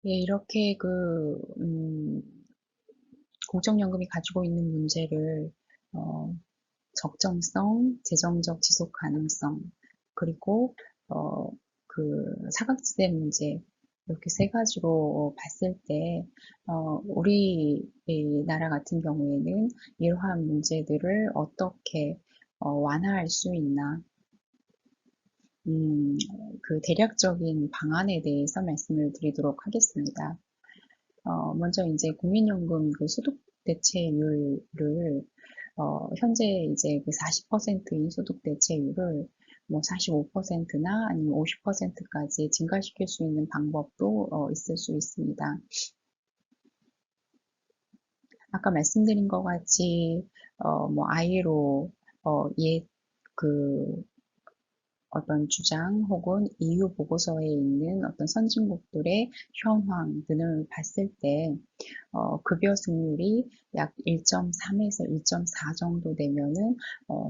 예, 이렇게 공적연금이 가지고 있는 문제를, 어, 적정성, 재정적 지속 가능성, 그리고, 어, 사각지대 문제, 이렇게 세 가지로 봤을 때, 우리 이 나라 같은 경우에는 이러한 문제들을 어떻게 완화할 수 있나, 음, 대략적인 방안에 대해서 말씀을 드리도록 하겠습니다. 먼저 이제 국민연금 소득 대체율을 현재 이제 40%인 소득 대체율을 뭐 45%나 아니면 50%까지 증가시킬 수 있는 방법도 있을 수 있습니다. 아까 말씀드린 것 같이 뭐 아이로 예, 그 어떤 주장 혹은 EU 보고서에 있는 어떤 선진국들의 현황 등을 봤을 때 급여 승률이 약 1.3에서 1.4 정도 되면은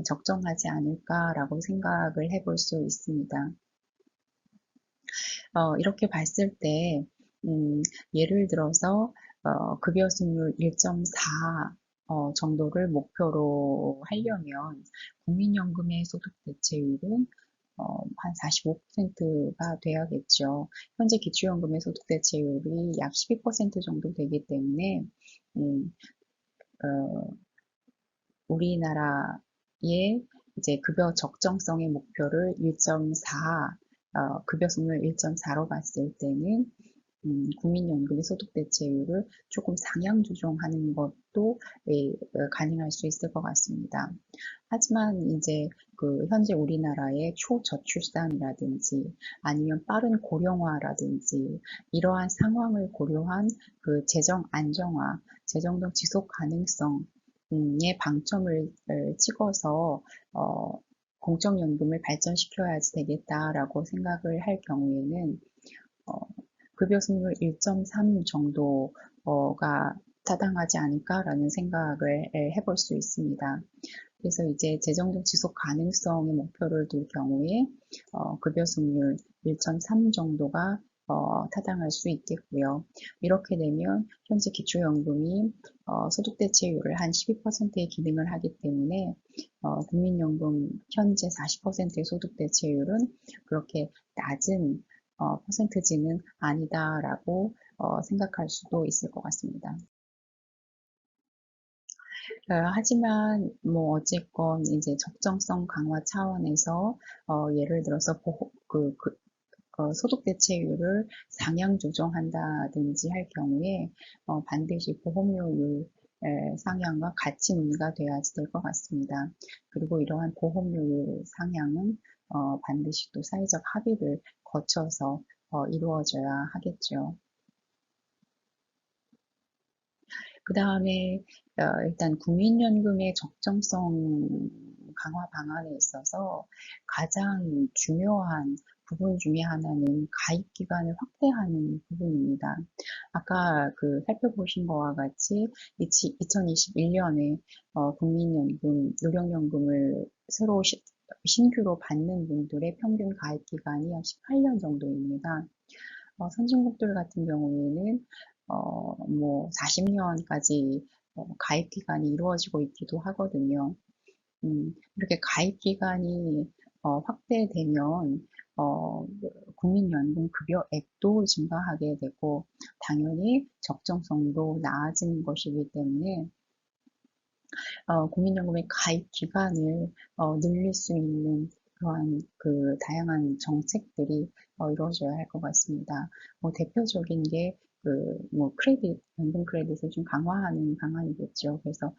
적정하지 않을까라고 생각을 해볼 수 있습니다. 이렇게 봤을 때 예를 들어서 급여 승률 1.4 정도를 목표로 하려면 국민연금의 소득 대체율은 한 45%가 돼야겠죠. 현재 기초연금의 소득 대체율이 약 12% 정도 되기 때문에 음, 어, 우리나라의 이제 급여 적정성의 목표를 1.4, 급여 승률 1.4로 봤을 때는 국민연금의 소득 대체율을 조금 상향 조정하는 것도 가능할 수 있을 것 같습니다. 하지만 이제 현재 우리나라의 초저출산이라든지 아니면 빠른 고령화라든지 이러한 상황을 고려한 재정 안정화, 재정적 지속 가능성에 방점을 찍어서 공적연금을 발전시켜야지 되겠다라고 생각을 할 경우에는 어, 급여 승률 1.3 정도가 타당하지 않을까라는 생각을 해볼 수 있습니다. 그래서 이제 재정적 지속 가능성의 목표를 둘 경우에 급여 승률 1.3 정도가 타당할 수 있겠고요. 이렇게 되면 현재 기초연금이 소득 대체율을 한 12%의 기능을 하기 때문에 국민연금 현재 40%의 소득 대체율은 그렇게 낮은 퍼센트지는 아니다라고 생각할 수도 있을 것 같습니다. 하지만 뭐 어쨌건 이제 적정성 강화 차원에서 예를 들어서 소득 대체율을 상향 조정한다든지 할 경우에 반드시 보험료율 상향과 같이 논의가 돼야지 될 것 같습니다. 그리고 이러한 보험료율 상향은 반드시 또 사회적 합의를 거쳐서 이루어져야 하겠죠. 그 다음에 일단 국민연금의 적정성 강화 방안에 있어서 가장 중요한 부분 중에 하나는 가입 기간을 확대하는 부분입니다. 아까 살펴보신 것과 같이 2021년에 국민연금, 노령연금을 새로 신규로 받는 분들의 평균 가입 기간이 약 18년 정도입니다. 선진국들 같은 경우에는 뭐 40년까지 가입 기간이 이루어지고 있기도 하거든요. 이렇게 가입 기간이 확대되면 국민연금 급여액도 증가하게 되고 당연히 적정성도 나아지는 것이기 때문에 국민연금의 가입 기간을 늘릴 수 있는 그러한 다양한 정책들이 이루어져야 할 것 같습니다. 뭐 대표적인 게 뭐 연금 크레딧을 좀 강화하는 방안이겠죠. 그래서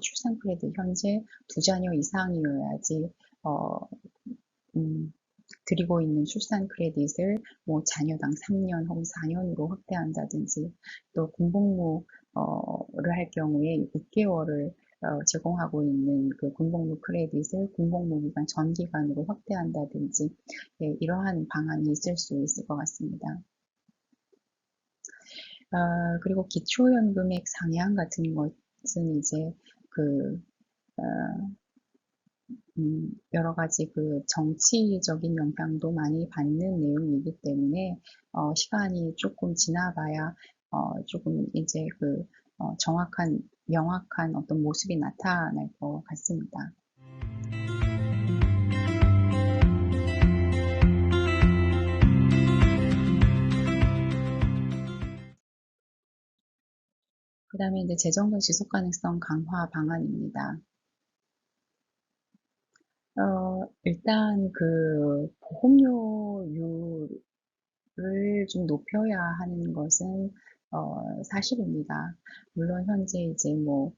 출산 크레딧 현재 두 자녀 이상이어야지 어, 음, 드리고 있는 출산 크레딧을 뭐 자녀당 3년 혹은 4년으로 확대한다든지 또 군복무를 할 경우에 6개월을 제공하고 있는 군복무 크레딧을 군복무 기간 전 기간으로 확대한다든지 이러한 방안이 있을 수 있을 것 같습니다. 그리고 기초연금액 상향 같은 것은 이제 그 어, 여러 가지 그 정치적인 영향도 많이 받는 내용이기 때문에 시간이 조금 지나봐야 조금 이제 그 정확한 명확한 어떤 모습이 나타날 것 같습니다. 그 다음에 이제 재정적 지속 가능성 강화 방안입니다. 일단 그 보험료율을 좀 높여야 하는 것은 사실입니다. 물론 현재 이제 뭐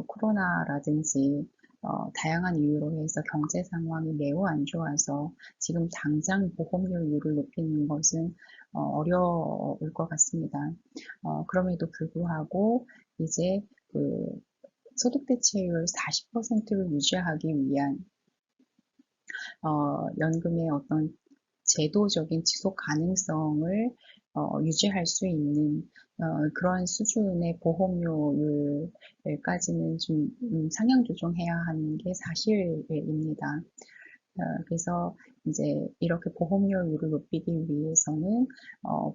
코로나라든지 다양한 이유로 해서 경제 상황이 매우 안 좋아서 지금 당장 보험료율을 높이는 것은 어려울 것 같습니다. 그럼에도 불구하고 이제 그 소득 대체율 40%를 유지하기 위한 연금의 어떤 제도적인 지속 가능성을 유지할 수 있는 그런 수준의 보험료율까지는 좀 상향 조정해야 하는 게 사실입니다. 그래서 이제 이렇게 보험료율을 높이기 위해서는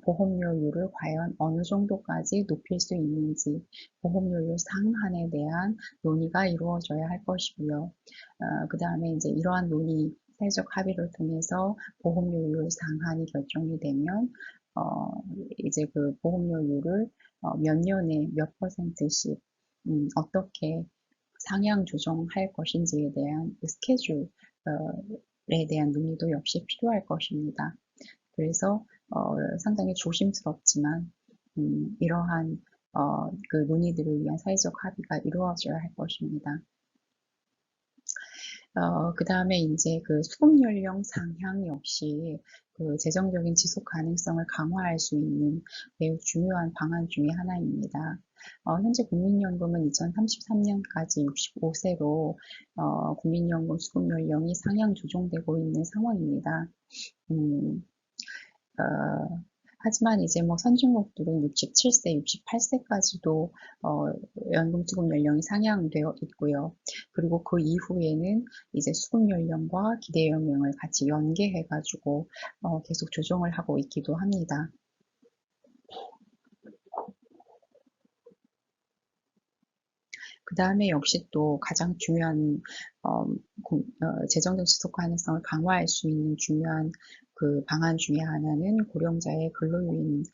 보험료율을 과연 어느 정도까지 높일 수 있는지 보험료율 상한에 대한 논의가 이루어져야 할 것이고요. 그 다음에 이제 이러한 논의, 사회적 합의를 통해서 보험료율 상한이 결정이 되면 이제 그 보험료율을 몇 년에 몇 %씩 어떻게 상향 조정할 것인지에 대한 그 스케줄에 대한 논의도 역시 필요할 것입니다. 그래서 상당히 조심스럽지만 이러한 그 논의들을 위한 사회적 합의가 이루어져야 할 것입니다. 그 다음에 이제 그 수급 연령 상향 역시 그 재정적인 지속 가능성을 강화할 수 있는 매우 중요한 방안 중의 하나입니다. 현재 국민연금은 2033년까지 65세로 국민연금 수급 연령이 상향 조정되고 있는 상황입니다. 하지만 이제 뭐 선진국들은 67세, 68세까지도 연금 수급 연령이 상향되어 있고요. 그리고 그 이후에는 이제 수급 연령과 기대 연령을 같이 연계해가지고 계속 조정을 하고 있기도 합니다. 그 다음에 역시 또 가장 중요한 재정적 지속 가능성을 강화할 수 있는 중요한 그 방안 중에 하나는 고령자의 근로요인을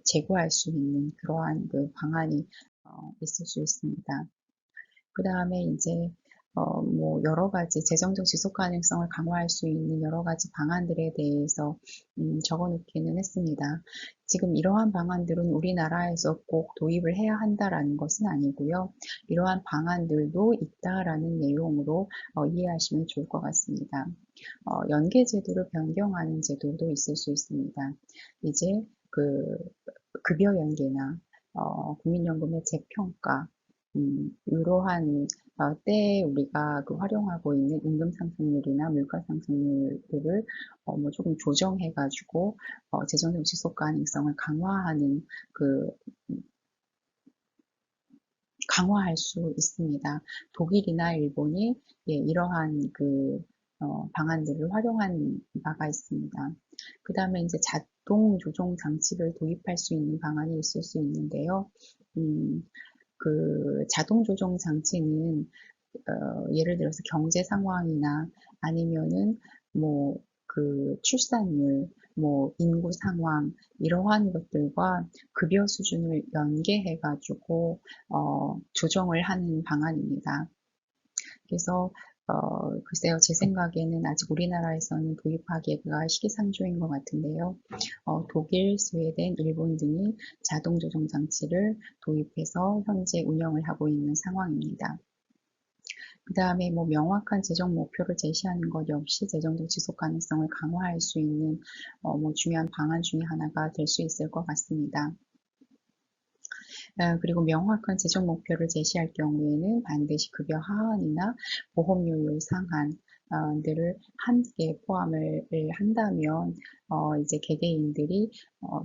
제고할 수 있는 그러한 그 방안이 있을 수 있습니다. 그 다음에 이제 뭐 여러 가지 재정적 지속 가능성을 강화할 수 있는 여러 가지 방안들에 대해서 적어놓기는 했습니다. 지금 이러한 방안들은 우리나라에서 꼭 도입을 해야 한다라는 것은 아니고요. 이러한 방안들도 있다라는 내용으로 이해하시면 좋을 것 같습니다. 연계 제도를 변경하는 제도도 있을 수 있습니다. 이제 그 급여 연계나 국민연금의 재평가 이러한 때에 우리가 그 활용하고 있는 임금 상승률이나 물가 상승률들을 뭐 조금 조정해가지고 재정적 지속 가능성을 강화하는 강화할 수 있습니다. 독일이나 일본이 이러한 그 방안들을 활용한 바가 있습니다. 그 다음에 이제 자동 조정 장치를 도입할 수 있는 방안이 있을 수 있는데요. 그 자동 조정 장치는 예를 들어서 경제 상황이나 아니면은 뭐 그 출산율, 뭐 인구 상황 이러한 것들과 급여 수준을 연계해 가지고 조정을 하는 방안입니다. 그래서 글쎄요, 제 생각에는 아직 우리나라에서는 도입하기가 시기상조인 것 같은데요. 독일, 스웨덴, 일본 등이 자동 조정 장치를 도입해서 현재 운영을 하고 있는 상황입니다. 그 다음에 뭐 명확한 재정 목표를 제시하는 것 역시 재정적 지속 가능성을 강화할 수 있는 뭐 중요한 방안 중에 하나가 될 수 있을 것 같습니다. 그리고 명확한 재정 목표를 제시할 경우에는 반드시 급여 하한이나 보험료율 상한들을 함께 포함을 한다면 이제 개개인들이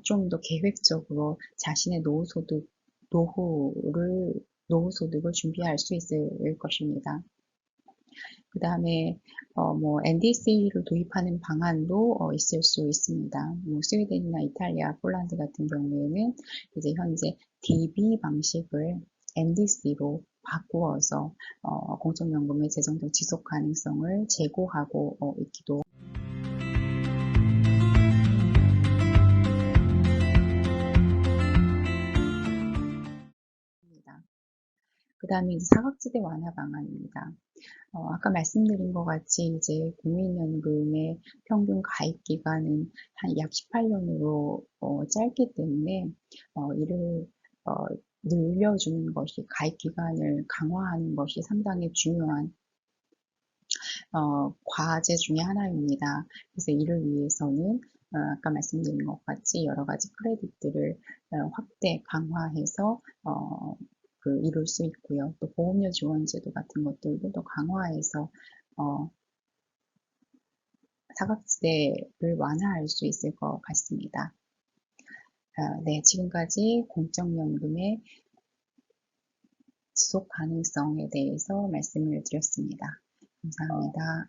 좀 더 계획적으로 자신의 노후소득을 준비할 수 있을 것입니다. 그 다음에 뭐 NDC를 도입하는 방안도 있을 수 있습니다. 뭐 스웨덴이나 이탈리아, 폴란드 같은 경우에는 이제 현재 DB 방식을 NDC로 바꾸어서 공적연금의 재정적 지속 가능성을 제고하고 있기도 합니다. 그 다음에 이제 사각지대 완화 방안입니다. 아까 말씀드린 것 같이 이제 국민연금의 평균 가입 기간은 한 약 18년으로 짧기 때문에 이를 늘려주는 것이 가입 기간을 강화하는 것이 상당히 중요한 과제 중에 하나입니다. 그래서 이를 위해서는 아까 말씀드린 것 같이 여러 가지 크레딧들을 확대 강화해서 이룰 수 있고요. 또 보험료 지원제도 같은 것들도 더 강화해서 사각지대를 완화할 수 있을 것 같습니다. 네, 지금까지 공적연금의 지속 가능성에 대해서 말씀을 드렸습니다. 감사합니다.